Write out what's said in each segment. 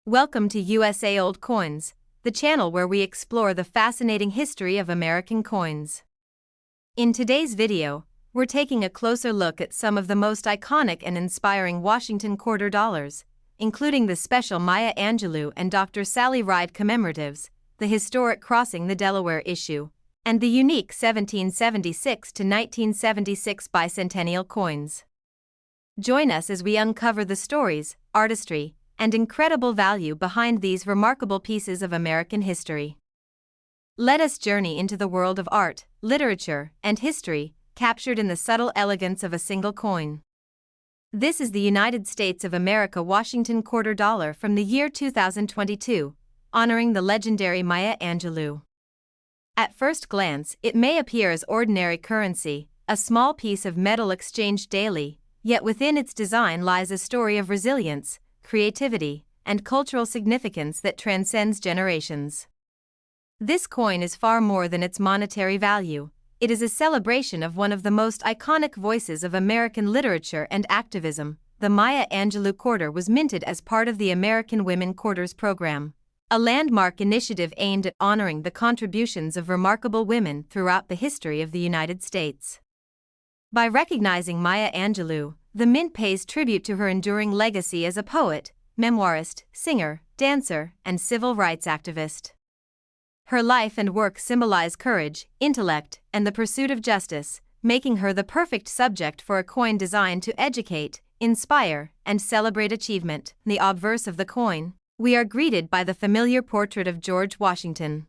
Welcome to USA Old Coins, the channel where we explore the fascinating history of American coins. In today's video, we're taking a closer look at some of the most iconic and inspiring Washington quarter dollars, including the special Maya Angelou and Dr. Sally Ride commemoratives, the historic Crossing the Delaware issue, and the unique 1776 to 1976 bicentennial coins. Join us as we uncover the stories, artistry, and incredible value behind these remarkable pieces of American history. Let us journey into the world of art, literature, and history, captured in the subtle elegance of a single coin. This is the United States of America Washington quarter dollar from the year 2022, honoring the legendary Maya Angelou. At first glance, it may appear as ordinary currency, a small piece of metal exchanged daily, yet within its design lies a story of resilience, creativity, and cultural significance that transcends generations. This coin is far more than its monetary value. It is a celebration of one of the most iconic voices of American literature and activism. The Maya Angelou quarter was minted as part of the American Women Quarters program, a landmark initiative aimed at honoring the contributions of remarkable women throughout the history of the United States. By recognizing Maya Angelou, the mint pays tribute to her enduring legacy as a poet, memoirist, singer, dancer, and civil rights activist. Her life and work symbolize courage, intellect, and the pursuit of justice, making her the perfect subject for a coin designed to educate, inspire, and celebrate achievement. In the obverse of the coin, we are greeted by the familiar portrait of George Washington.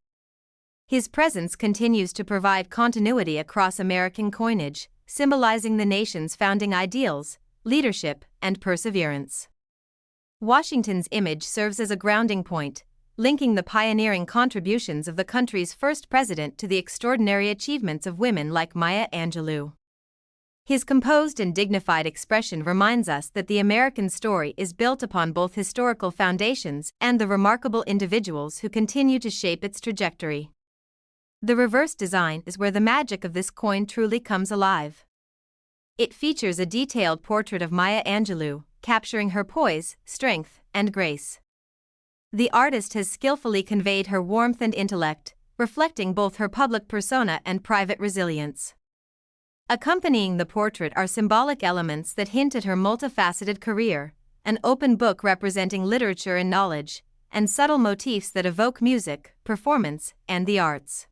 His presence continues to provide continuity across American coinage, symbolizing the nation's founding ideals, leadership, and perseverance. Washington's image serves as a grounding point, linking the pioneering contributions of the country's first president to the extraordinary achievements of women like Maya Angelou. His composed and dignified expression reminds us that the American story is built upon both historical foundations and the remarkable individuals who continue to shape its trajectory. The reverse design is where the magic of this coin truly comes alive. It features a detailed portrait of Maya Angelou, capturing her poise, strength, and grace. The artist has skillfully conveyed her warmth and intellect, reflecting both her public persona and private resilience. Accompanying the portrait are symbolic elements that hint at her multifaceted career, an open book representing literature and knowledge, and subtle motifs that evoke music, performance, and the arts.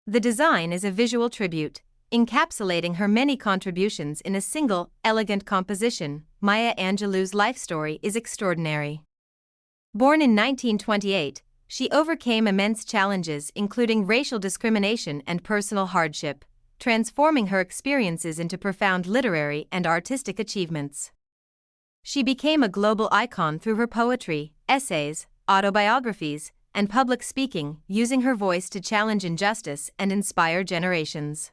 The design is a visual tribute, encapsulating her many contributions in a single, elegant composition. Maya Angelou's life story is extraordinary. Born in 1928, she overcame immense challenges including racial discrimination and personal hardship, transforming her experiences into profound literary and artistic achievements. She became a global icon through her poetry, essays, autobiographies, and public speaking, using her voice to challenge injustice and inspire generations.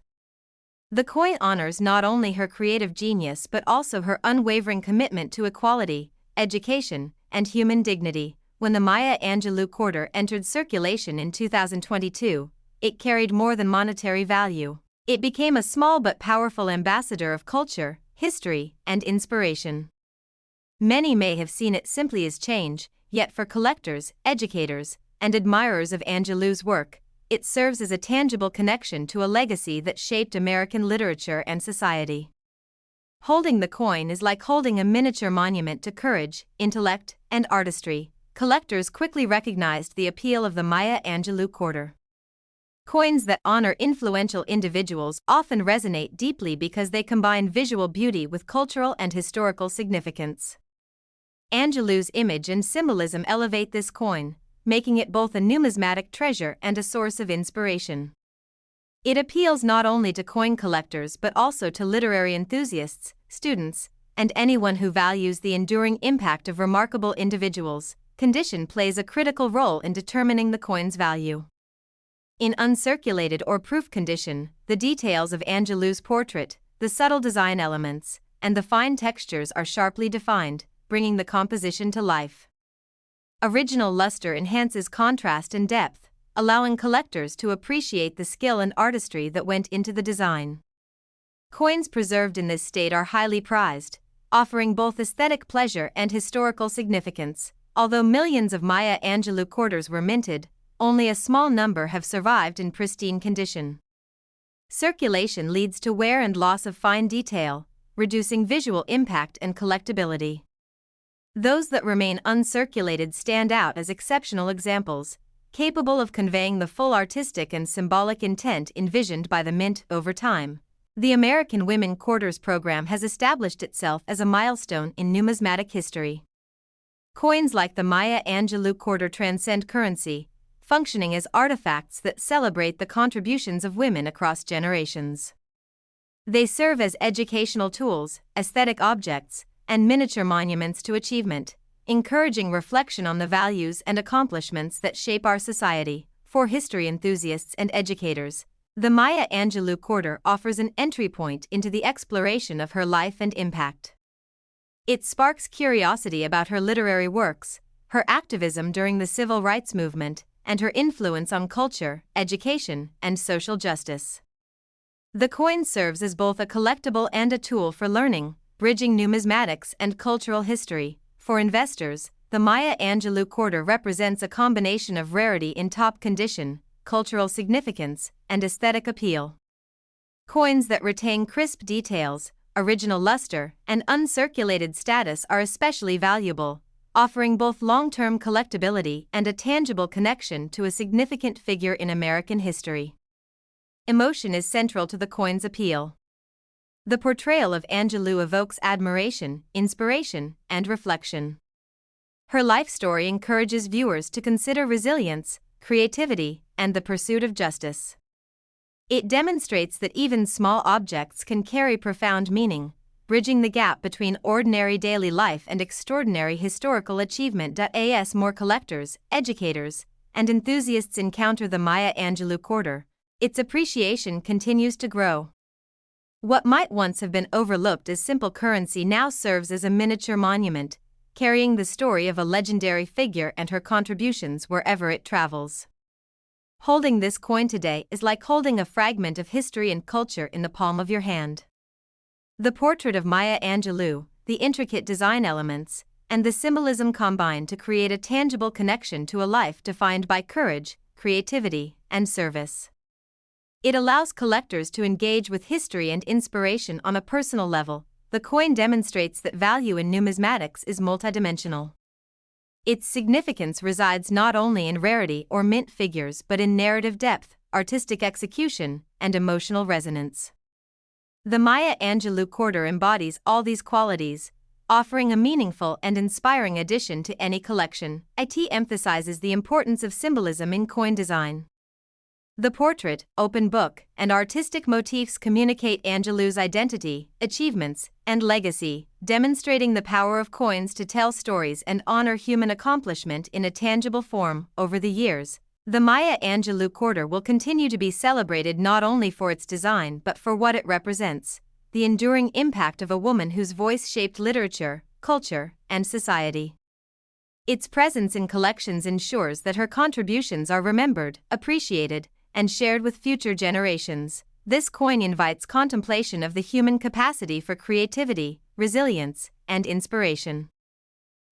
The coin honors not only her creative genius but also her unwavering commitment to equality, education, and human dignity. When the Maya Angelou quarter entered circulation in 2022, it carried more than monetary value. It became a small but powerful ambassador of culture, history, and inspiration. Many may have seen it simply as change, yet for collectors, educators, and admirers of Angelou's work, it serves as a tangible connection to a legacy that shaped American literature and society. Holding the coin is like holding a miniature monument to courage, intellect, and artistry. Collectors quickly recognized the appeal of the Maya Angelou quarter. Coins that honor influential individuals often resonate deeply because they combine visual beauty with cultural and historical significance. Angelou's image and symbolism elevate this coin, making it both a numismatic treasure and a source of inspiration. It appeals not only to coin collectors but also to literary enthusiasts, students, and anyone who values the enduring impact of remarkable individuals. Condition plays a critical role in determining the coin's value. In uncirculated or proof condition, the details of Angelou's portrait, the subtle design elements, and the fine textures are sharply defined, bringing the composition to life. Original luster enhances contrast and depth, allowing collectors to appreciate the skill and artistry that went into the design. Coins preserved in this state are highly prized, offering both aesthetic pleasure and historical significance. Although millions of Maya Angelou quarters were minted, only a small number have survived in pristine condition. Circulation leads to wear and loss of fine detail, reducing visual impact and collectability. Those that remain uncirculated stand out as exceptional examples, capable of conveying the full artistic and symbolic intent envisioned by the mint over time. The American Women Quarters program has established itself as a milestone in numismatic history. Coins like the Maya Angelou quarter transcend currency, functioning as artifacts that celebrate the contributions of women across generations. They serve as educational tools, aesthetic objects, and miniature monuments to achievement, encouraging reflection on the values and accomplishments that shape our society. For history enthusiasts and educators, the Maya Angelou quarter offers an entry point into the exploration of her life and impact. It sparks curiosity about her literary works, her activism during the civil rights movement, and her influence on culture, education, and social justice. The coin serves as both a collectible and a tool for learning, bridging numismatics and cultural history. For investors, the Maya Angelou quarter represents a combination of rarity in top condition, cultural significance, and aesthetic appeal. Coins that retain crisp details, original luster, and uncirculated status are especially valuable, offering both long-term collectability and a tangible connection to a significant figure in American history. Emotion is central to the coin's appeal. The portrayal of Angelou evokes admiration, inspiration, and reflection. Her life story encourages viewers to consider resilience, creativity, and the pursuit of justice. It demonstrates that even small objects can carry profound meaning, bridging the gap between ordinary daily life and extraordinary historical achievement. As more collectors, educators, and enthusiasts encounter the Maya Angelou quarter, its appreciation continues to grow. What might once have been overlooked as simple currency now serves as a miniature monument, carrying the story of a legendary figure and her contributions wherever it travels. Holding this coin today is like holding a fragment of history and culture in the palm of your hand. The portrait of Maya Angelou, the intricate design elements, and the symbolism combine to create a tangible connection to a life defined by courage, creativity, and service. It allows collectors to engage with history and inspiration on a personal level. The coin demonstrates that value in numismatics is multidimensional. Its significance resides not only in rarity or mint figures but in narrative depth, artistic execution, and emotional resonance. The Maya Angelou quarter embodies all these qualities, offering a meaningful and inspiring addition to any collection. It emphasizes the importance of symbolism in coin design. The portrait, open book, and artistic motifs communicate Angelou's identity, achievements, and legacy, demonstrating the power of coins to tell stories and honor human accomplishment in a tangible form. Over the years, the Maya Angelou quarter will continue to be celebrated not only for its design but for what it represents, the enduring impact of a woman whose voice shaped literature, culture, and society. Its presence in collections ensures that her contributions are remembered, appreciated, and shared with future generations. This coin invites contemplation of the human capacity for creativity, resilience, and inspiration.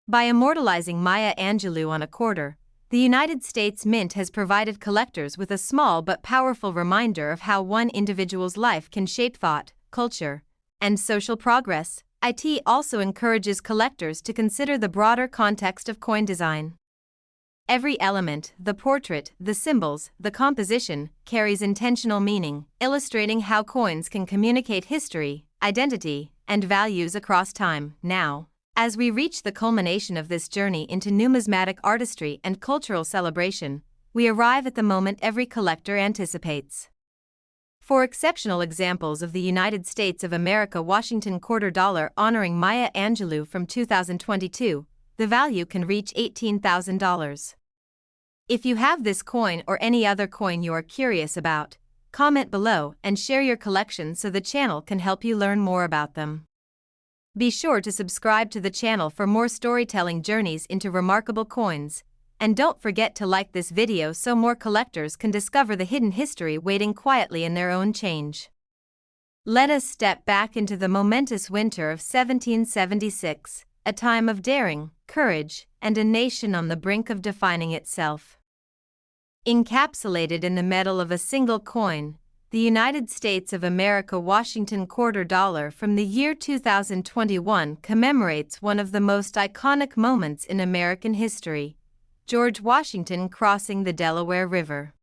By immortalizing Maya Angelou on a quarter, the United States Mint has provided collectors with a small but powerful reminder of how one individual's life can shape thought, culture, and social progress. It also encourages collectors to consider the broader context of coin design. Every element, the portrait, the symbols, the composition, carries intentional meaning, illustrating how coins can communicate history, identity, and values across time. Now, as we reach the culmination of this journey into numismatic artistry and cultural celebration, we arrive at the moment every collector anticipates. For exceptional examples of the United States of America Washington quarter dollar honoring Maya Angelou from 2022, the value can reach $18,000. If you have this coin or any other coin you are curious about, comment below and share your collection so the channel can help you learn more about them. Be sure to subscribe to the channel for more storytelling journeys into remarkable coins, and don't forget to like this video so more collectors can discover the hidden history waiting quietly in their own change. Let us step back into the momentous winter of 1776, a time of daring, courage, and a nation on the brink of defining itself. Encapsulated in the metal of a single coin, the United States of America Washington Quarter Dollar from the year 2021 commemorates one of the most iconic moments in American history: George Washington crossing the Delaware River.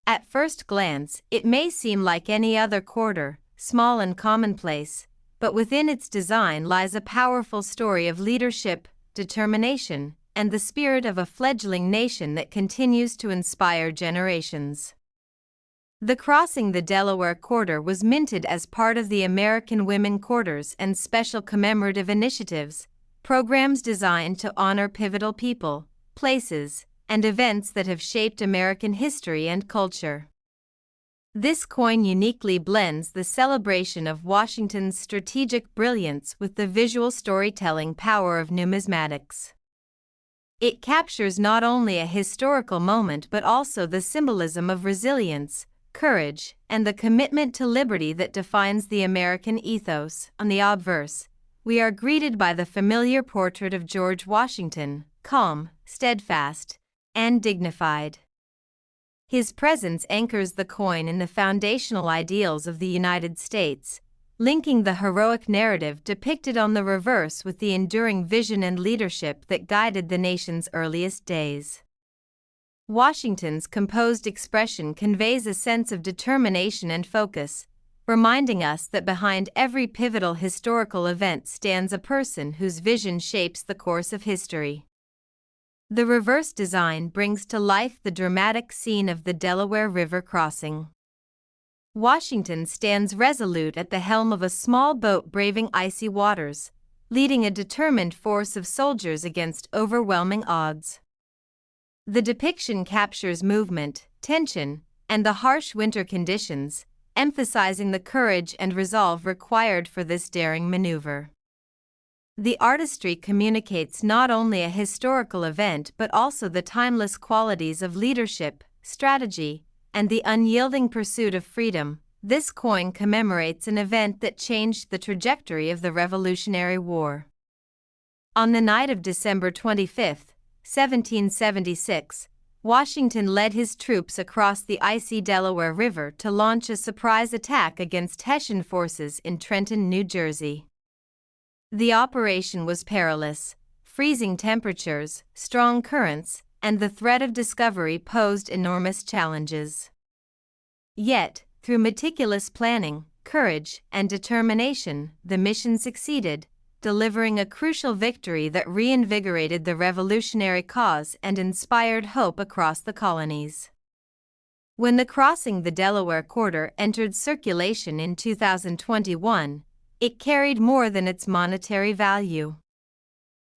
At first glance, it may seem like any other quarter, small and commonplace, but within its design lies a powerful story of leadership, determination, and the spirit of a fledgling nation that continues to inspire generations. The Crossing the Delaware Quarter was minted as part of the American Women Quarters and special commemorative initiatives, programs designed to honor pivotal people, places, and events that have shaped American history and culture. This coin uniquely blends the celebration of Washington's strategic brilliance with the visual storytelling power of numismatics. It captures not only a historical moment but also the symbolism of resilience, courage, and the commitment to liberty that defines the American ethos. On the obverse, we are greeted by the familiar portrait of George Washington, calm, steadfast, and dignified. His presence anchors the coin in the foundational ideals of the United States, linking the heroic narrative depicted on the reverse with the enduring vision and leadership that guided the nation's earliest days. Washington's composed expression conveys a sense of determination and focus, reminding us that behind every pivotal historical event stands a person whose vision shapes the course of history. The reverse design brings to life the dramatic scene of the Delaware River crossing. Washington stands resolute at the helm of a small boat braving icy waters, leading a determined force of soldiers against overwhelming odds. The depiction captures movement, tension, and the harsh winter conditions, emphasizing the courage and resolve required for this daring maneuver. The artistry communicates not only a historical event but also the timeless qualities of leadership, strategy, and the unyielding pursuit of freedom. This coin commemorates an event that changed the trajectory of the Revolutionary War. On the night of December 25, 1776, Washington led his troops across the icy Delaware River to launch a surprise attack against Hessian forces in Trenton, New Jersey. The operation was perilous. Freezing temperatures, strong currents, and the threat of discovery posed enormous challenges. Yet, through meticulous planning, courage, and determination, the mission succeeded, delivering a crucial victory that reinvigorated the revolutionary cause and inspired hope across the colonies. When the Crossing the Delaware Quarter entered circulation in 2021, it carried more than its monetary value.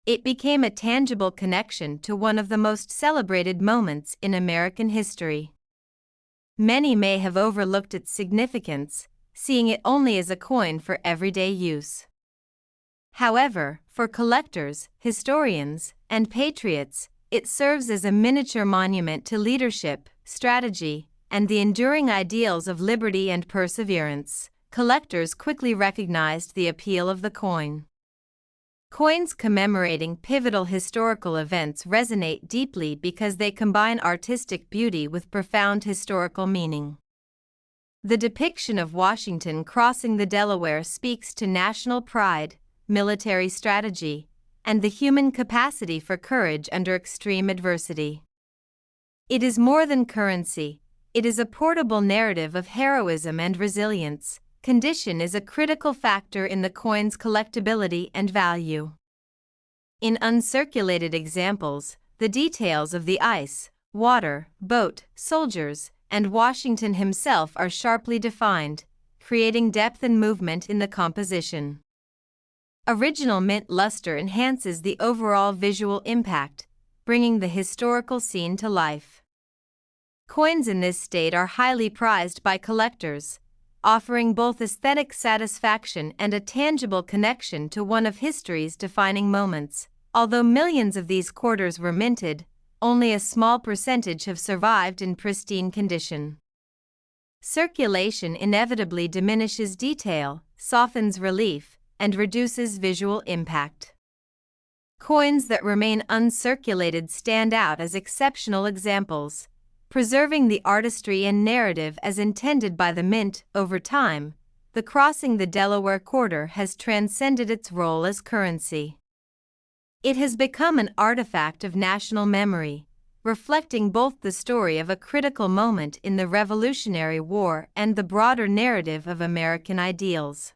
It became a tangible connection to one of the most celebrated moments in American history. Many may have overlooked its significance, seeing it only as a coin for everyday use. However, for collectors, historians, and patriots, it serves as a miniature monument to leadership, strategy, and the enduring ideals of liberty and perseverance. Collectors quickly recognized the appeal of the coin. Coins commemorating pivotal historical events resonate deeply because they combine artistic beauty with profound historical meaning. The depiction of Washington crossing the Delaware speaks to national pride, military strategy, and the human capacity for courage under extreme adversity. It is more than currency, it is a portable narrative of heroism and resilience. Condition is a critical factor in the coin's collectability and value. In uncirculated examples, the details of the ice, water, boat, soldiers, and Washington himself are sharply defined, creating depth and movement in the composition. Original mint luster enhances the overall visual impact, bringing the historical scene to life. Coins in this state are highly prized by collectors, offering both aesthetic satisfaction and a tangible connection to one of history's defining moments. Although millions of these quarters were minted, only a small percentage have survived in pristine condition. Circulation inevitably diminishes detail, softens relief, and reduces visual impact. Coins that remain uncirculated stand out as exceptional examples, preserving the artistry and narrative as intended by the mint. Over time, the Crossing the Delaware Quarter has transcended its role as currency. It has become an artifact of national memory, reflecting both the story of a critical moment in the Revolutionary War and the broader narrative of American ideals.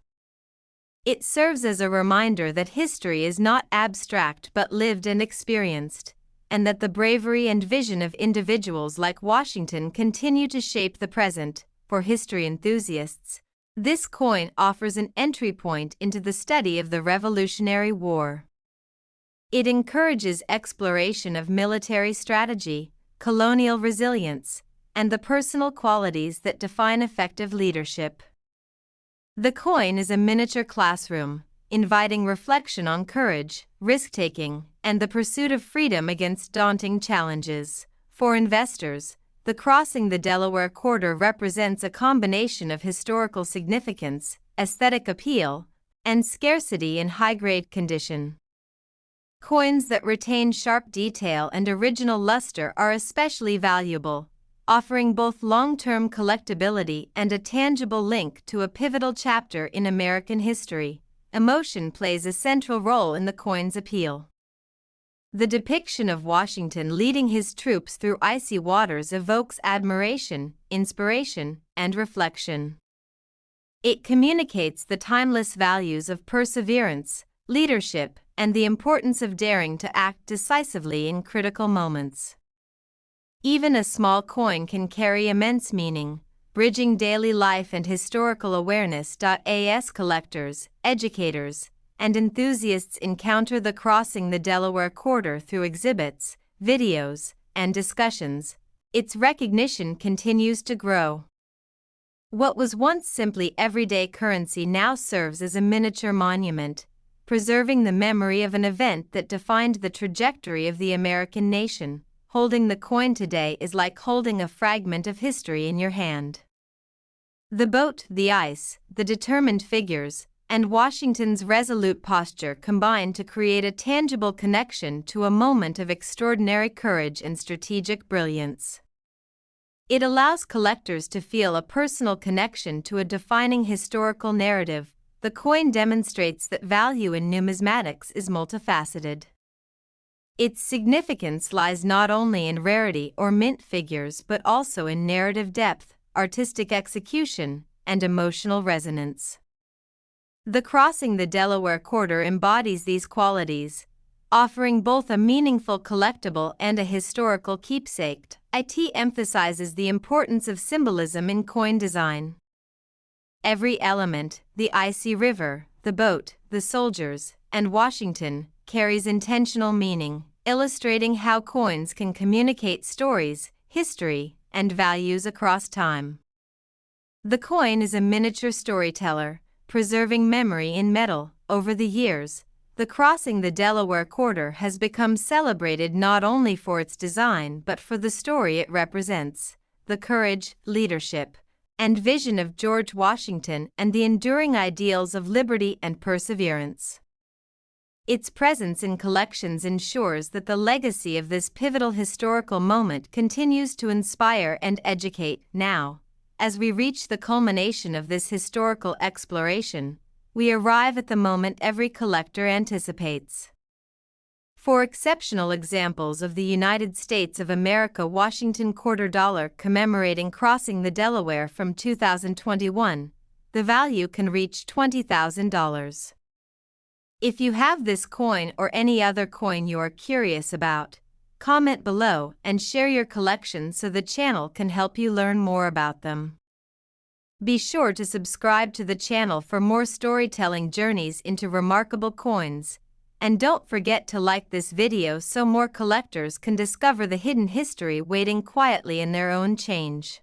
It serves as a reminder that history is not abstract but lived and experienced, and that the bravery and vision of individuals like Washington continue to shape the present. For history enthusiasts, this coin offers an entry point into the study of the Revolutionary War. It encourages exploration of military strategy, colonial resilience, and the personal qualities that define effective leadership. The coin is a miniature classroom, inviting reflection on courage, risk-taking, and the pursuit of freedom against daunting challenges. For investors, the Crossing the Delaware Quarter represents a combination of historical significance, aesthetic appeal, and scarcity in high-grade condition. Coins that retain sharp detail and original luster are especially valuable, offering both long-term collectability and a tangible link to a pivotal chapter in American history. Emotion plays a central role in the coin's appeal. The depiction of Washington leading his troops through icy waters evokes admiration, inspiration, and reflection. It communicates the timeless values of perseverance, leadership, and the importance of daring to act decisively in critical moments. Even a small coin can carry immense meaning, bridging daily life and historical awareness. As collectors, educators, and enthusiasts encounter the Crossing the Delaware Quarter through exhibits, videos, and discussions, its recognition continues to grow. What was once simply everyday currency now serves as a miniature monument, preserving the memory of an event that defined the trajectory of the American nation. Holding the coin today is like holding a fragment of history in your hand. The boat, the ice, the determined figures, and Washington's resolute posture combine to create a tangible connection to a moment of extraordinary courage and strategic brilliance. It allows collectors to feel a personal connection to a defining historical narrative. The coin demonstrates that value in numismatics is multifaceted. Its significance lies not only in rarity or mint figures but also in narrative depth, artistic execution, and emotional resonance. The Crossing the Delaware Quarter embodies these qualities, offering both a meaningful collectible and a historical keepsake. It emphasizes the importance of symbolism in coin design. Every element, the icy river, the boat, the soldiers, and Washington, carries intentional meaning, illustrating how coins can communicate stories, history, and values across time. The coin is a miniature storyteller, preserving memory in metal. Over the years, the Crossing the Delaware Quarter has become celebrated not only for its design but for the story it represents, the courage, leadership, and vision of George Washington and the enduring ideals of liberty and perseverance. Its presence in collections ensures that the legacy of this pivotal historical moment continues to inspire and educate. Now, as we reach the culmination of this historical exploration, we arrive at the moment every collector anticipates. For exceptional examples of the United States of America Washington Quarter Dollar commemorating Crossing the Delaware from 2021, the value can reach $20,000. If you have this coin or any other coin you are curious about, comment below and share your collection so the channel can help you learn more about them. Be sure to subscribe to the channel for more storytelling journeys into remarkable coins, and don't forget to like this video so more collectors can discover the hidden history waiting quietly in their own change.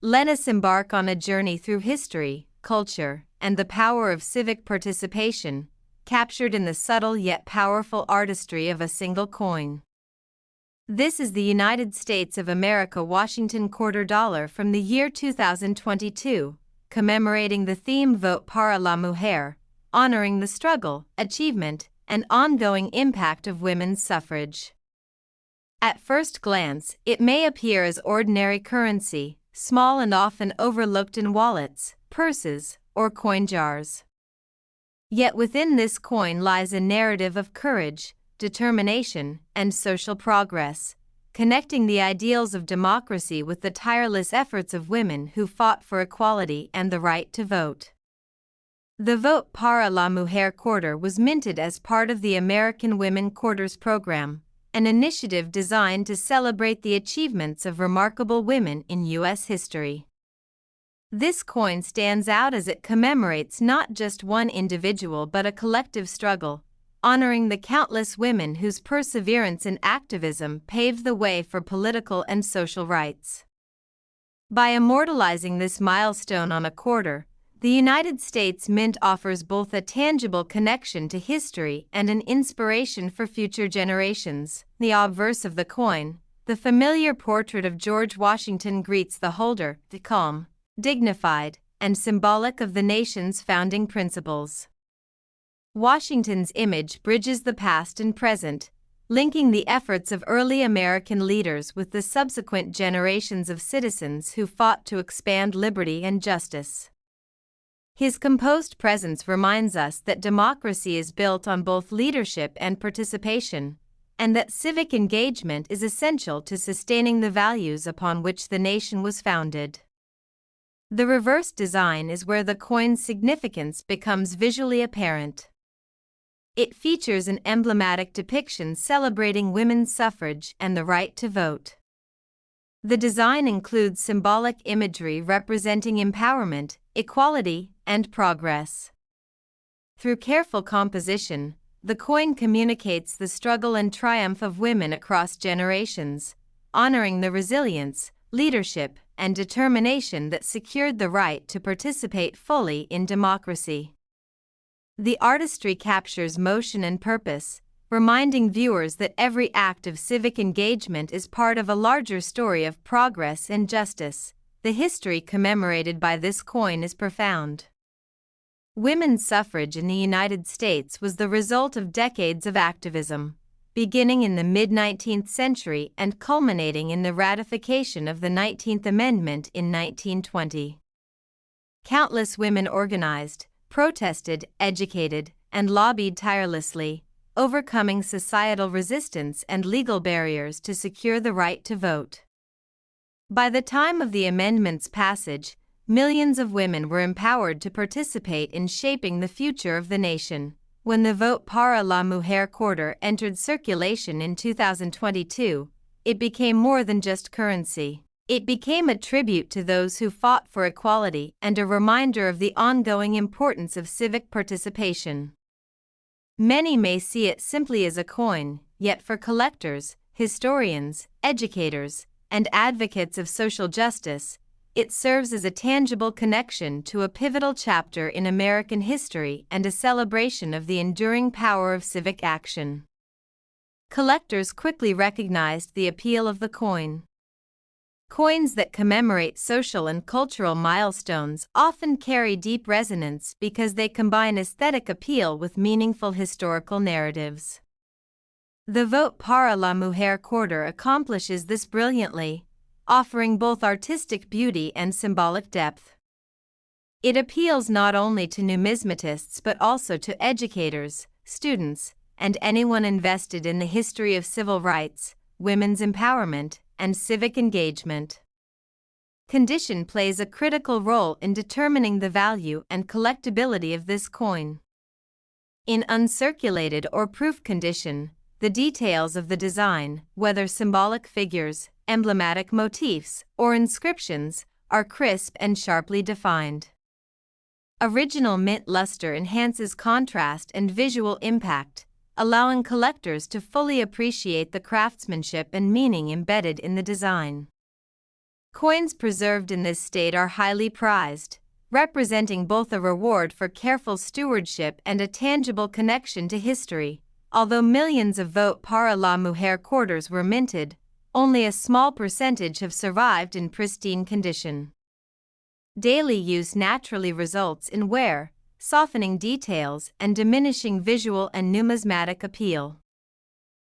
Let us embark on a journey through history, culture, and the power of civic participation, captured in the subtle yet powerful artistry of a single coin. This is the United States of America Washington Quarter Dollar from the year 2022, commemorating the theme Vote para la Mujer, honoring the struggle, achievement, and ongoing impact of women's suffrage. At first glance, it may appear as ordinary currency, small and often overlooked in wallets, purses, or coin jars. Yet within this coin lies a narrative of courage, determination, and social progress, connecting the ideals of democracy with the tireless efforts of women who fought for equality and the right to vote. The Vote para la Mujer Quarter was minted as part of the American Women Quarters program, an initiative designed to celebrate the achievements of remarkable women in U.S. history. This coin stands out as it commemorates not just one individual but a collective struggle, honoring the countless women whose perseverance and activism paved the way for political and social rights. By immortalizing this milestone on a quarter, the United States Mint offers both a tangible connection to history and an inspiration for future generations. The obverse of the coin, the familiar portrait of George Washington, greets the holder, calm, dignified, and symbolic of the nation's founding principles. Washington's image bridges the past and present, linking the efforts of early American leaders with the subsequent generations of citizens who fought to expand liberty and justice. His composed presence reminds us that democracy is built on both leadership and participation, and that civic engagement is essential to sustaining the values upon which the nation was founded. The reverse design is where the coin's significance becomes visually apparent. It features an emblematic depiction celebrating women's suffrage and the right to vote. The design includes symbolic imagery representing empowerment, equality, and progress. Through careful composition, the coin communicates the struggle and triumph of women across generations, honoring the resilience, leadership, and determination that secured the right to participate fully in democracy. The artistry captures motion and purpose, reminding viewers that every act of civic engagement is part of a larger story of progress and justice. The history commemorated by this coin is profound. Women's suffrage in the United States was the result of decades of activism, beginning in the mid-19th century and culminating in the ratification of the 19th Amendment in 1920. Countless women organized, protested, educated, and lobbied tirelessly, overcoming societal resistance and legal barriers to secure the right to vote. By the time of the amendment's passage, millions of women were empowered to participate in shaping the future of the nation. When the Vote para la Mujer Quarter entered circulation in 2022, it became more than just currency. It became a tribute to those who fought for equality and a reminder of the ongoing importance of civic participation. Many may see it simply as a coin, yet for collectors, historians, educators, and advocates of social justice, it serves as a tangible connection to a pivotal chapter in American history and a celebration of the enduring power of civic action. Collectors quickly recognized the appeal of the coin. Coins that commemorate social and cultural milestones often carry deep resonance because they combine aesthetic appeal with meaningful historical narratives. The Vote para la Mujer Quarter accomplishes this brilliantly, offering both artistic beauty and symbolic depth. It appeals not only to numismatists but also to educators, students, and anyone invested in the history of civil rights, women's empowerment, and civic engagement. Condition plays a critical role in determining the value and collectability of this coin. In uncirculated or proof condition, the details of the design, whether symbolic figures, emblematic motifs, or inscriptions, are crisp and sharply defined. Original mint luster enhances contrast and visual impact, allowing collectors to fully appreciate the craftsmanship and meaning embedded in the design. Coins preserved in this state are highly prized, representing both a reward for careful stewardship and a tangible connection to history. Although millions of Vote para la Mujer Quarters were minted, only a small percentage have survived in pristine condition. Daily use naturally results in wear, softening details and diminishing visual and numismatic appeal.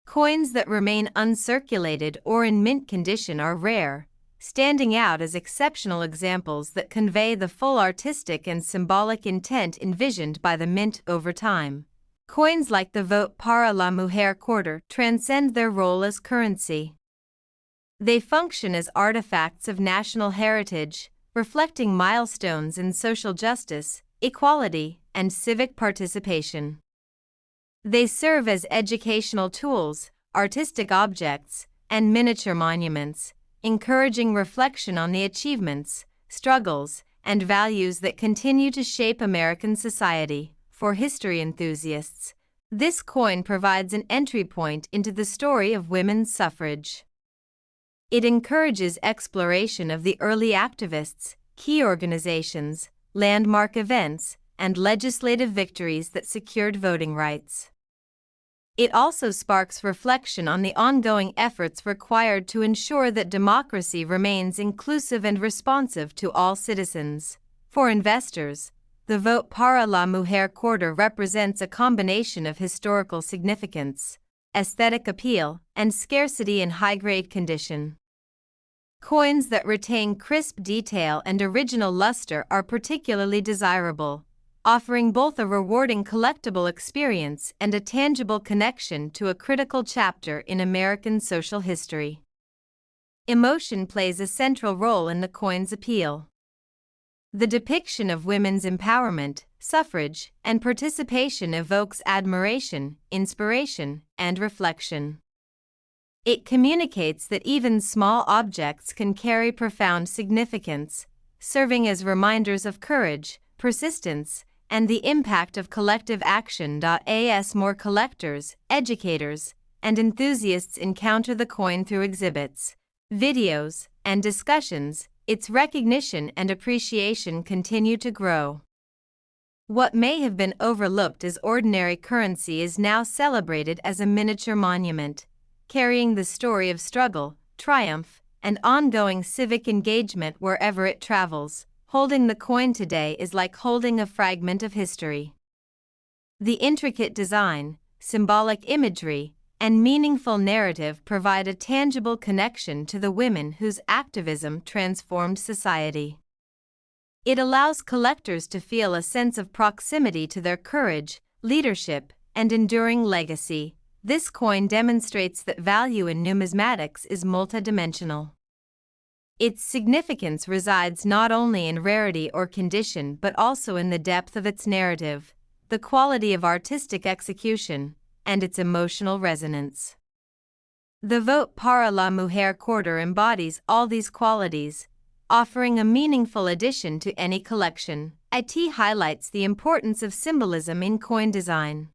Coins that remain uncirculated or in mint condition are rare, standing out as exceptional examples that convey the full artistic and symbolic intent envisioned by the mint over time. Coins like the Vote para la Mujer Quarter transcend their role as currency. They function as artifacts of national heritage, reflecting milestones in social justice, equality, and civic participation. They serve as educational tools, artistic objects, and miniature monuments, encouraging reflection on the achievements, struggles, and values that continue to shape American society. For history enthusiasts, this coin provides an entry point into the story of women's suffrage. It encourages exploration of the early activists, key organizations, landmark events, and legislative victories that secured voting rights. It also sparks reflection on the ongoing efforts required to ensure that democracy remains inclusive and responsive to all citizens. For investors, the Vote para la Mujer Quarter represents a combination of historical significance, aesthetic appeal, and scarcity in high-grade condition. Coins that retain crisp detail and original luster are particularly desirable, offering both a rewarding collectible experience and a tangible connection to a critical chapter in American social history. Emotion plays a central role in the coin's appeal. The depiction of women's empowerment, suffrage, and participation evokes admiration, inspiration, and reflection. It communicates that even small objects can carry profound significance, serving as reminders of courage, persistence, and the impact of collective action. As more collectors, educators, and enthusiasts encounter the coin through exhibits, videos, and discussions, its recognition and appreciation continue to grow. What may have been overlooked as ordinary currency is now celebrated as a miniature monument, carrying the story of struggle, triumph, and ongoing civic engagement wherever it travels. Holding the coin today is like holding a fragment of history. The intricate design, symbolic imagery, and meaningful narrative provide a tangible connection to the women whose activism transformed society. It allows collectors to feel a sense of proximity to their courage, leadership, and enduring legacy. This coin demonstrates that value in numismatics is multidimensional. Its significance resides not only in rarity or condition but also in the depth of its narrative, the quality of artistic execution, and its emotional resonance. The Vote para la Mujer Quarter embodies all these qualities, offering a meaningful addition to any collection. It highlights the importance of symbolism in coin design.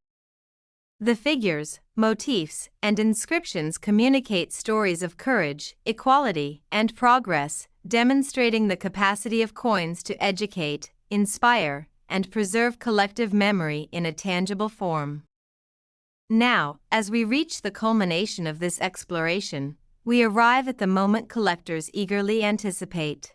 The figures, motifs, and inscriptions communicate stories of courage, equality, and progress, demonstrating the capacity of coins to educate, inspire, and preserve collective memory in a tangible form. Now, as we reach the culmination of this exploration, we arrive at the moment collectors eagerly anticipate.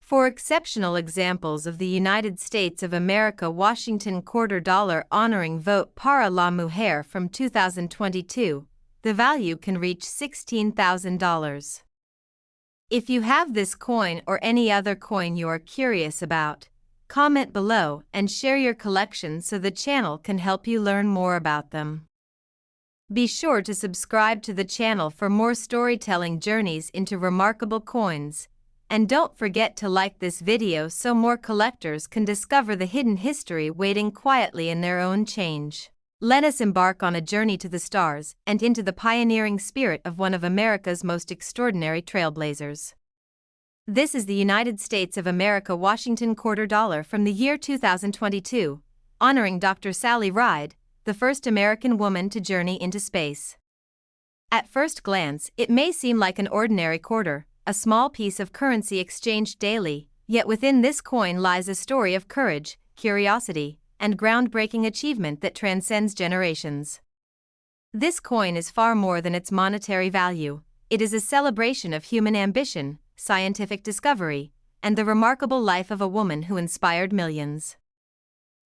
For exceptional examples of the United States of America Washington Quarter Dollar honoring Vote para la Mujer from 2022, the value can reach $16,000. If you have this coin or any other coin you are curious about, comment below and share your collection so the channel can help you learn more about them. Be sure to subscribe to the channel for more storytelling journeys into remarkable coins, and don't forget to like this video so more collectors can discover the hidden history waiting quietly in their own change. Let us embark on a journey to the stars and into the pioneering spirit of one of America's most extraordinary trailblazers. This is the United States of America Washington Quarter Dollar from the year 2022, honoring Dr. Sally Ride, the first American woman to journey into space. At first glance, it may seem like an ordinary quarter, a small piece of currency exchanged daily, yet within this coin lies a story of courage, curiosity, and groundbreaking achievement that transcends generations. This coin is far more than its monetary value. It is a celebration of human ambition, scientific discovery, and the remarkable life of a woman who inspired millions.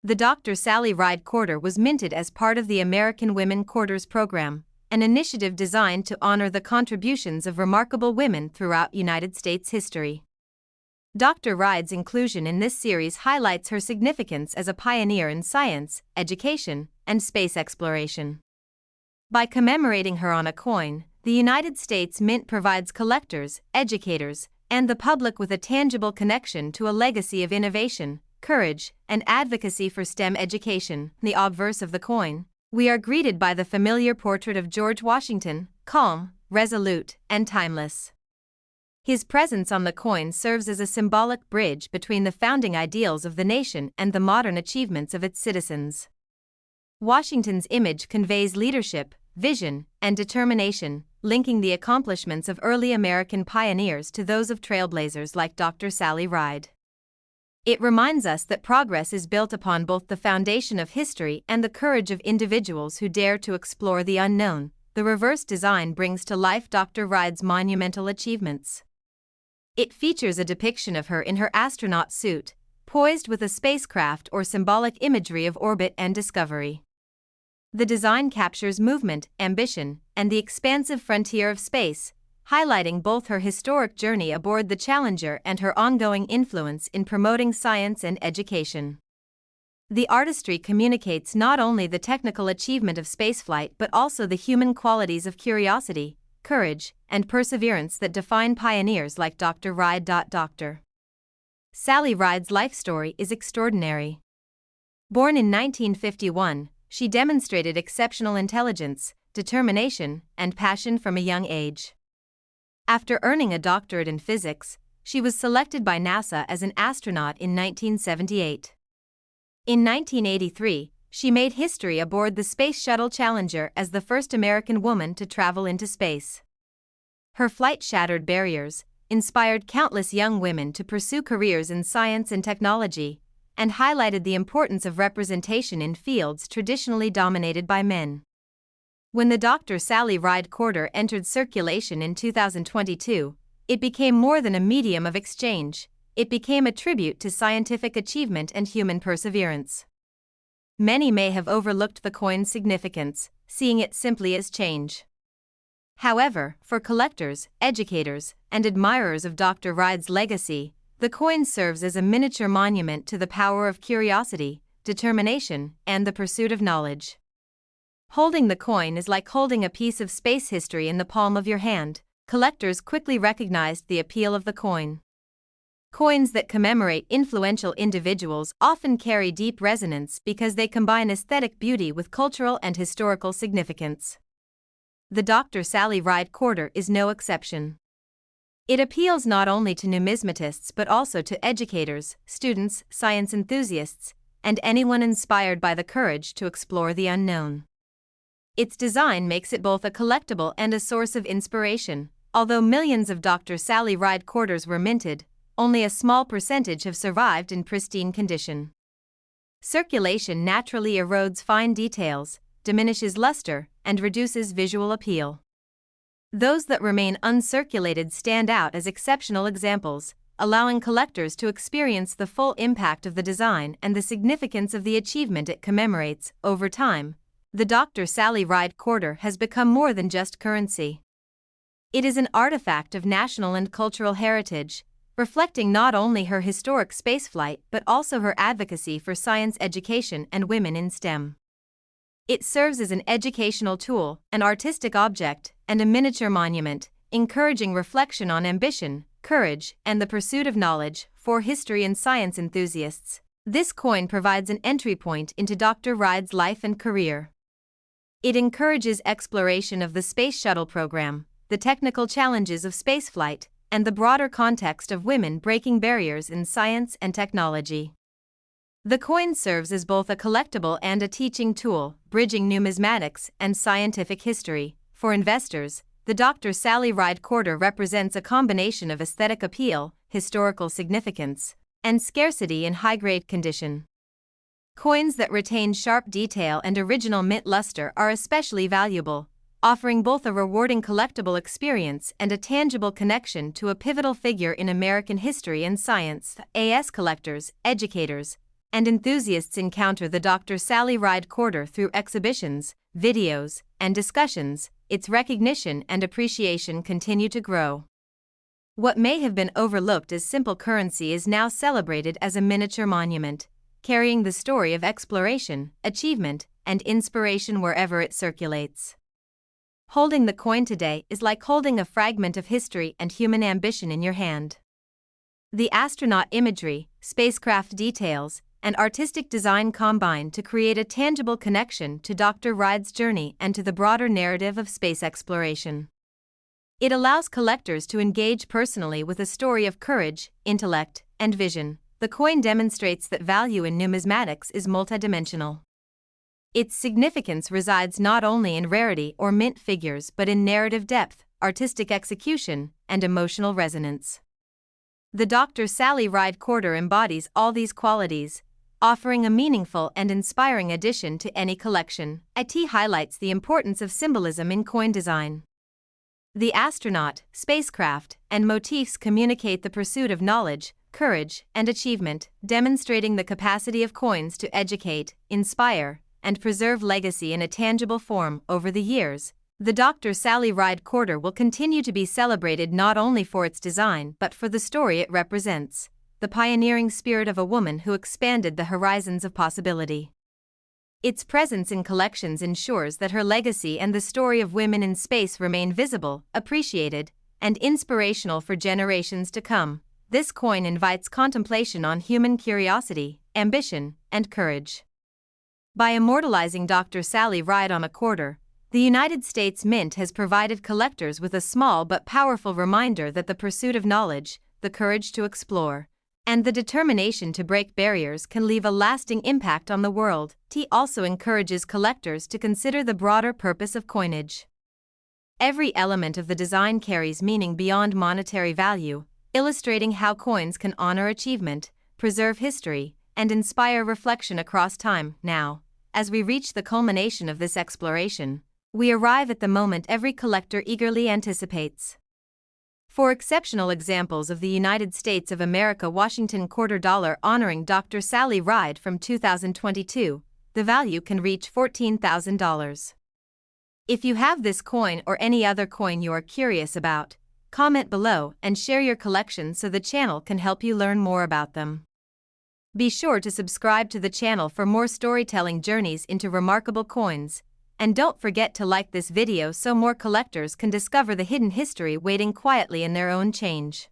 The Dr. Sally Ride Quarter was minted as part of the American Women Quarters program, an initiative designed to honor the contributions of remarkable women throughout United States history. Dr. Ride's inclusion in this series highlights her significance as a pioneer in science, education, and space exploration. By commemorating her on a coin, the United States Mint provides collectors, educators, and the public with a tangible connection to a legacy of innovation, courage, and advocacy for STEM education. The obverse of the coin, we are greeted by the familiar portrait of George Washington, calm, resolute, and timeless. His presence on the coin serves as a symbolic bridge between the founding ideals of the nation and the modern achievements of its citizens. Washington's image conveys leadership, vision, and determination, linking the accomplishments of early American pioneers to those of trailblazers like Dr. Sally Ride. It reminds us that progress is built upon both the foundation of history and the courage of individuals who dare to explore the unknown. The reverse design brings to life Dr. Ride's monumental achievements. It features a depiction of her in her astronaut suit, poised with a spacecraft or symbolic imagery of orbit and discovery. The design captures movement, ambition, and the expansive frontier of space, highlighting both her historic journey aboard the Challenger and her ongoing influence in promoting science and education. The artistry communicates not only the technical achievement of spaceflight but also the human qualities of curiosity, courage, and perseverance that define pioneers like Dr. Ride. Dr. Sally Ride's life story is extraordinary. Born in 1951, she demonstrated exceptional intelligence, determination, and passion from a young age. After earning a doctorate in physics, she was selected by NASA as an astronaut in 1978. In 1983, she made history aboard the Space Shuttle Challenger as the first American woman to travel into space. Her flight shattered barriers, inspired countless young women to pursue careers in science and technology, and highlighted the importance of representation in fields traditionally dominated by men. When the Dr. Sally Ride Quarter entered circulation in 2022, it became more than a medium of exchange. It became a tribute to scientific achievement and human perseverance. Many may have overlooked the coin's significance, seeing it simply as change. However, for collectors, educators, and admirers of Dr. Ride's legacy, the coin serves as a miniature monument to the power of curiosity, determination, and the pursuit of knowledge. Holding the coin is like holding a piece of space history in the palm of your hand. Collectors quickly recognized the appeal of the coin. Coins that commemorate influential individuals often carry deep resonance because they combine aesthetic beauty with cultural and historical significance. The Dr. Sally Ride Quarter is no exception. It appeals not only to numismatists but also to educators, students, science enthusiasts, and anyone inspired by the courage to explore the unknown. Its design makes it both a collectible and a source of inspiration. Although millions of Dr. Sally Ride Quarters were minted, only a small percentage have survived in pristine condition. Circulation naturally erodes fine details, diminishes luster, and reduces visual appeal. Those that remain uncirculated stand out as exceptional examples, allowing collectors to experience the full impact of the design and the significance of the achievement it commemorates. Over time, the Dr. Sally Ride Quarter has become more than just currency. It is an artifact of national and cultural heritage, reflecting not only her historic spaceflight but also her advocacy for science education and women in STEM. It serves as an educational tool, an artistic object, and a miniature monument, encouraging reflection on ambition, courage, and the pursuit of knowledge. For history and science enthusiasts, this coin provides an entry point into Dr. Ride's life and career. It encourages exploration of the Space Shuttle program, the technical challenges of spaceflight, and the broader context of women breaking barriers in science and technology. The coin serves as both a collectible and a teaching tool, bridging numismatics and scientific history. For investors, the Dr. Sally Ride Quarter represents a combination of aesthetic appeal, historical significance, and scarcity in high-grade condition. Coins that retain sharp detail and original mint luster are especially valuable, offering both a rewarding collectible experience and a tangible connection to a pivotal figure in American history and science. As collectors, educators, and enthusiasts encounter the Dr. Sally Ride Quarter through exhibitions, videos, and discussions, its recognition and appreciation continue to grow. What may have been overlooked as simple currency is now celebrated as a miniature monument, carrying the story of exploration, achievement, and inspiration wherever it circulates. Holding the coin today is like holding a fragment of history and human ambition in your hand. The astronaut imagery, spacecraft details, and artistic design combine to create a tangible connection to Dr. Ride's journey and to the broader narrative of space exploration. It allows collectors to engage personally with a story of courage, intellect, and vision. The coin demonstrates that value in numismatics is multidimensional. Its significance resides not only in rarity or mint figures but in narrative depth, artistic execution, and emotional resonance. The Dr. Sally Ride Quarter embodies all these qualities, offering a meaningful and inspiring addition to any collection. It highlights the importance of symbolism in coin design. The astronaut, spacecraft, and motifs communicate the pursuit of knowledge, courage, and achievement, demonstrating the capacity of coins to educate, inspire, and preserve legacy in a tangible form. Over the years, the Dr. Sally Ride Quarter will continue to be celebrated not only for its design but for the story it represents, the pioneering spirit of a woman who expanded the horizons of possibility. Its presence in collections ensures that her legacy and the story of women in space remain visible, appreciated, and inspirational for generations to come. This coin invites contemplation on human curiosity, ambition, and courage. By immortalizing Dr. Sally Ride on a quarter, the United States Mint has provided collectors with a small but powerful reminder that the pursuit of knowledge, the courage to explore, and the determination to break barriers can leave a lasting impact on the world. It also encourages collectors to consider the broader purpose of coinage. Every element of the design carries meaning beyond monetary value, illustrating how coins can honor achievement, preserve history, and inspire reflection across time. Now, as we reach the culmination of this exploration, we arrive at the moment every collector eagerly anticipates. For exceptional examples of the United States of America Washington Quarter Dollar honoring Dr. Sally Ride from 2022, the value can reach $14,000. If you have this coin or any other coin you are curious about, comment below and share your collection so the channel can help you learn more about them. Be sure to subscribe to the channel for more storytelling journeys into remarkable coins, and don't forget to like this video so more collectors can discover the hidden history waiting quietly in their own change.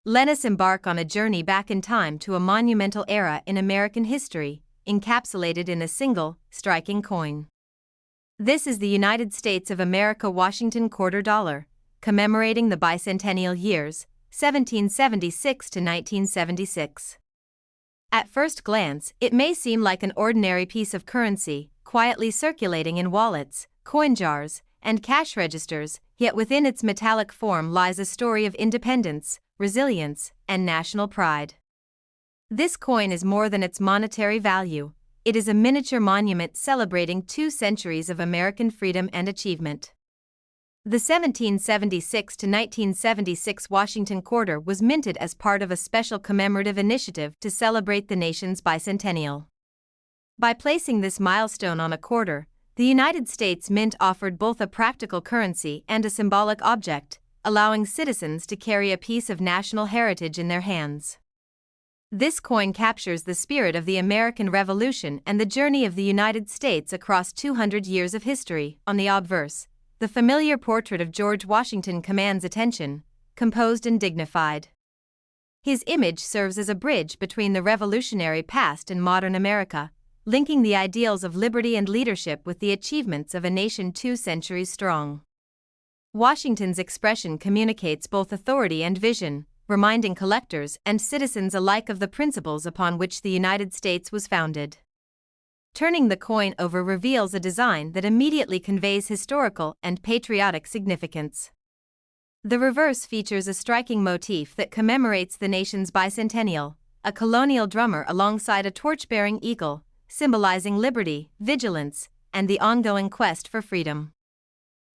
Let us embark on a journey back in time to a monumental era in American history, encapsulated in a single, striking coin. This is the United States of America Washington Quarter Dollar, commemorating the bicentennial years, 1776 to 1976. At first glance, it may seem like an ordinary piece of currency, quietly circulating in wallets, coin jars, and cash registers, yet within its metallic form lies a story of independence, resilience, and national pride. This coin is more than its monetary value. It is a miniature monument celebrating 2 centuries of American freedom and achievement. The 1776 to 1976 Washington Quarter was minted as part of a special commemorative initiative to celebrate the nation's bicentennial. By placing this milestone on a quarter, the United States Mint offered both a practical currency and a symbolic object, allowing citizens to carry a piece of national heritage in their hands. This coin captures the spirit of the American Revolution and the journey of the United States across 200 years of history. On the obverse, the familiar portrait of George Washington commands attention, composed and dignified. His image serves as a bridge between the revolutionary past and modern America, linking the ideals of liberty and leadership with the achievements of a nation 2 centuries strong. Washington's expression communicates both authority and vision, reminding collectors and citizens alike of the principles upon which the United States was founded. Turning the coin over reveals a design that immediately conveys historical and patriotic significance. The reverse features a striking motif that commemorates the nation's bicentennial, a colonial drummer alongside a torch-bearing eagle, symbolizing liberty, vigilance, and the ongoing quest for freedom.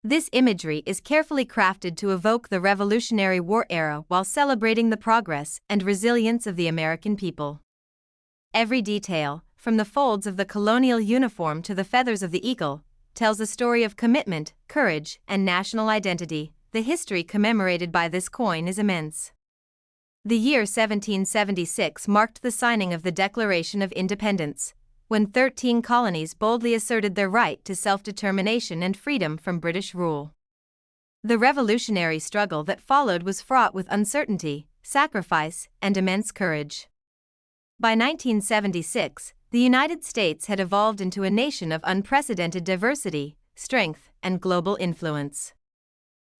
This imagery is carefully crafted to evoke the Revolutionary War era while celebrating the progress and resilience of the American people. Every detail, from the folds of the colonial uniform to the feathers of the eagle, tells a story of commitment, courage, and national identity. The history commemorated by this coin is immense. The year 1776 marked the signing of the Declaration of Independence, when 13 colonies boldly asserted their right to self-determination and freedom from British rule. The revolutionary struggle that followed was fraught with uncertainty, sacrifice, and immense courage. By 1976, the United States had evolved into a nation of unprecedented diversity, strength, and global influence.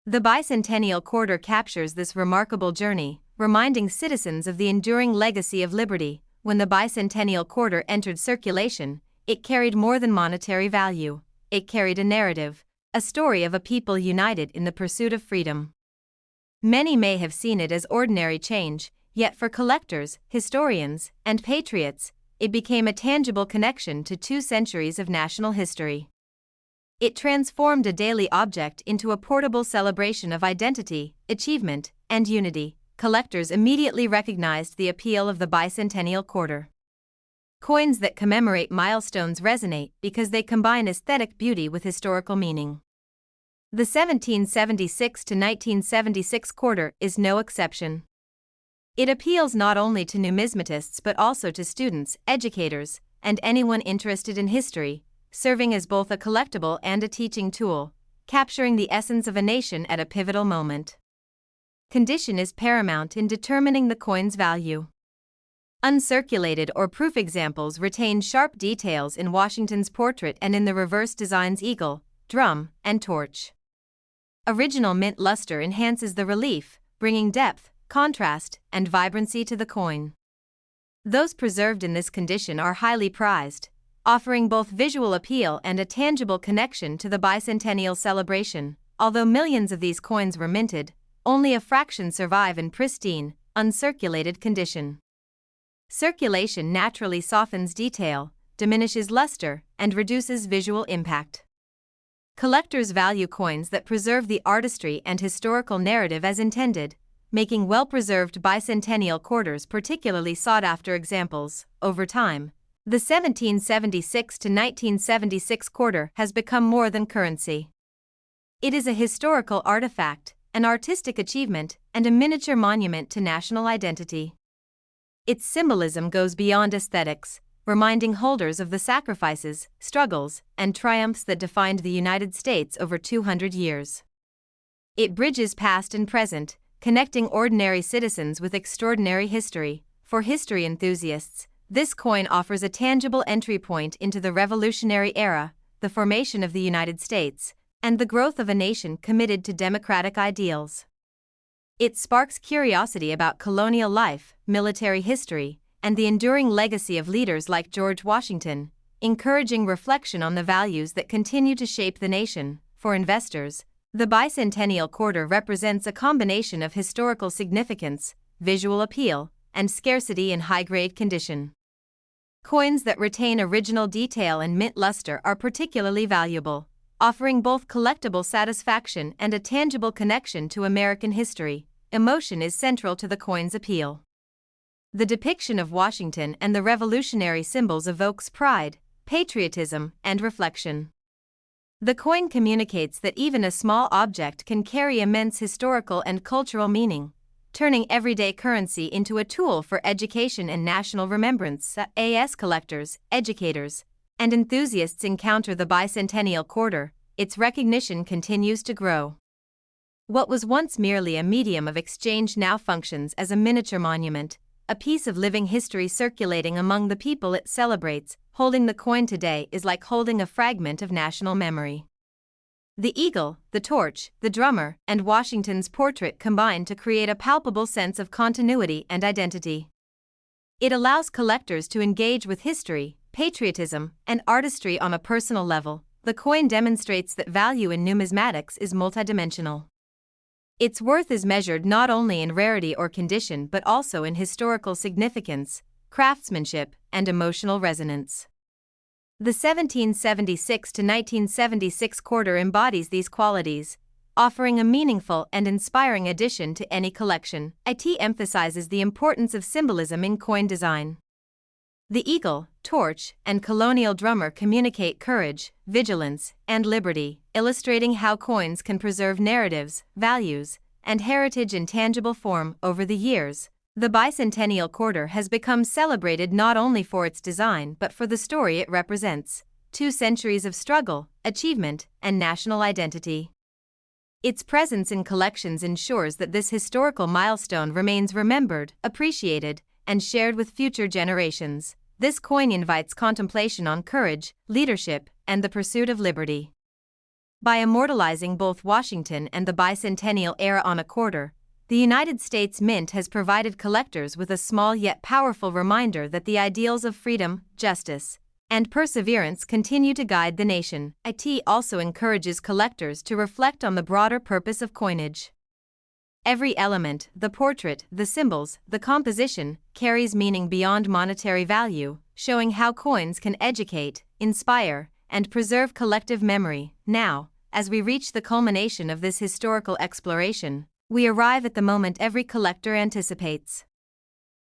The Bicentennial Quarter captures this remarkable journey, reminding citizens of the enduring legacy of liberty. When the Bicentennial Quarter entered circulation, it carried more than monetary value. It carried a narrative, a story of a people united in the pursuit of freedom. Many may have seen it as ordinary change, yet for collectors, historians, and patriots, it became a tangible connection to 2 centuries of national history. It transformed a daily object into a portable celebration of identity, achievement, and unity. Collectors immediately recognized the appeal of the Bicentennial Quarter. Coins that commemorate milestones resonate because they combine aesthetic beauty with historical meaning. The 1776 to 1976 quarter is no exception. It appeals not only to numismatists but also to students, educators, and anyone interested in history, serving as both a collectible and a teaching tool, capturing the essence of a nation at a pivotal moment. Condition is paramount in determining the coin's value. Uncirculated or proof examples retain sharp details in Washington's portrait and in the reverse design's eagle, drum, and torch. Original mint luster enhances the relief, bringing depth, contrast, and vibrancy to the coin. Those preserved in this condition are highly prized, offering both visual appeal and a tangible connection to the bicentennial celebration. Although millions of these coins were minted, only a fraction survive in pristine, uncirculated condition. Circulation naturally softens detail, diminishes luster, and reduces visual impact. Collectors value coins that preserve the artistry and historical narrative as intended, making well-preserved bicentennial quarters particularly sought-after examples. Over time, the 1776 to 1976 quarter has become more than currency. It is a historical artifact, an artistic achievement, and a miniature monument to national identity. Its symbolism goes beyond aesthetics, reminding holders of the sacrifices, struggles, and triumphs that defined the United States over 200 years. It bridges past and present, connecting ordinary citizens with extraordinary history. For history enthusiasts, this coin offers a tangible entry point into the Revolutionary Era, the formation of the United States, and the growth of a nation committed to democratic ideals. It sparks curiosity about colonial life, military history, and the enduring legacy of leaders like George Washington, encouraging reflection on the values that continue to shape the nation. For investors, the Bicentennial Quarter represents a combination of historical significance, visual appeal, and scarcity in high-grade condition. Coins that retain original detail and mint luster are particularly valuable, offering both collectible satisfaction and a tangible connection to American history. Emotion is central to the coin's appeal. The depiction of Washington and the revolutionary symbols evokes pride, patriotism, and reflection. The coin communicates that even a small object can carry immense historical and cultural meaning, turning everyday currency into a tool for education and national remembrance. As collectors, educators, and enthusiasts encounter the Bicentennial Quarter, its recognition continues to grow. What was once merely a medium of exchange now functions as a miniature monument, a piece of living history circulating among the people it celebrates. Holding the coin today is like holding a fragment of national memory. The eagle, the torch, the drummer, and Washington's portrait combine to create a palpable sense of continuity and identity. It allows collectors to engage with history, patriotism, and artistry on a personal level. The coin demonstrates that value in numismatics is multidimensional. Its worth is measured not only in rarity or condition but also in historical significance, craftsmanship, and emotional resonance. The 1776 to 1976 quarter embodies these qualities, offering a meaningful and inspiring addition to any collection. It emphasizes the importance of symbolism in coin design. The eagle, torch, and colonial drummer communicate courage, vigilance, and liberty, illustrating how coins can preserve narratives, values, and heritage in tangible form over the years. The Bicentennial Quarter has become celebrated not only for its design but for the story it represents: 2 centuries of struggle, achievement, and national identity. Its presence in collections ensures that this historical milestone remains remembered, appreciated, and shared with future generations. This coin invites contemplation on courage, leadership, and the pursuit of liberty. By immortalizing both Washington and the bicentennial era on a quarter, the United States Mint has provided collectors with a small yet powerful reminder that the ideals of freedom, justice, and perseverance continue to guide the nation. It also encourages collectors to reflect on the broader purpose of coinage. Every element, the portrait, the symbols, the composition, carries meaning beyond monetary value, showing how coins can educate, inspire, and preserve collective memory. Now, as we reach the culmination of this historical exploration, we arrive at the moment every collector anticipates.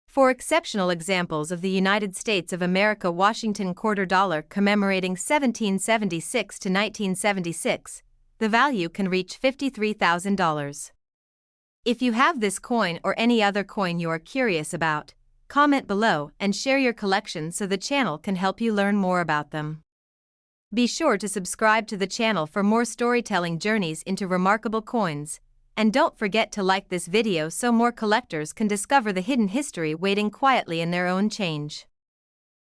For exceptional examples of the United States of America Washington quarter dollar commemorating 1776 to 1976, the value can reach $53,000. If you have this coin or any other coin you are curious about, comment below and share your collection so the channel can help you learn more about them. Be sure to subscribe to the channel for more storytelling journeys into remarkable coins, and don't forget to like this video so more collectors can discover the hidden history waiting quietly in their own change.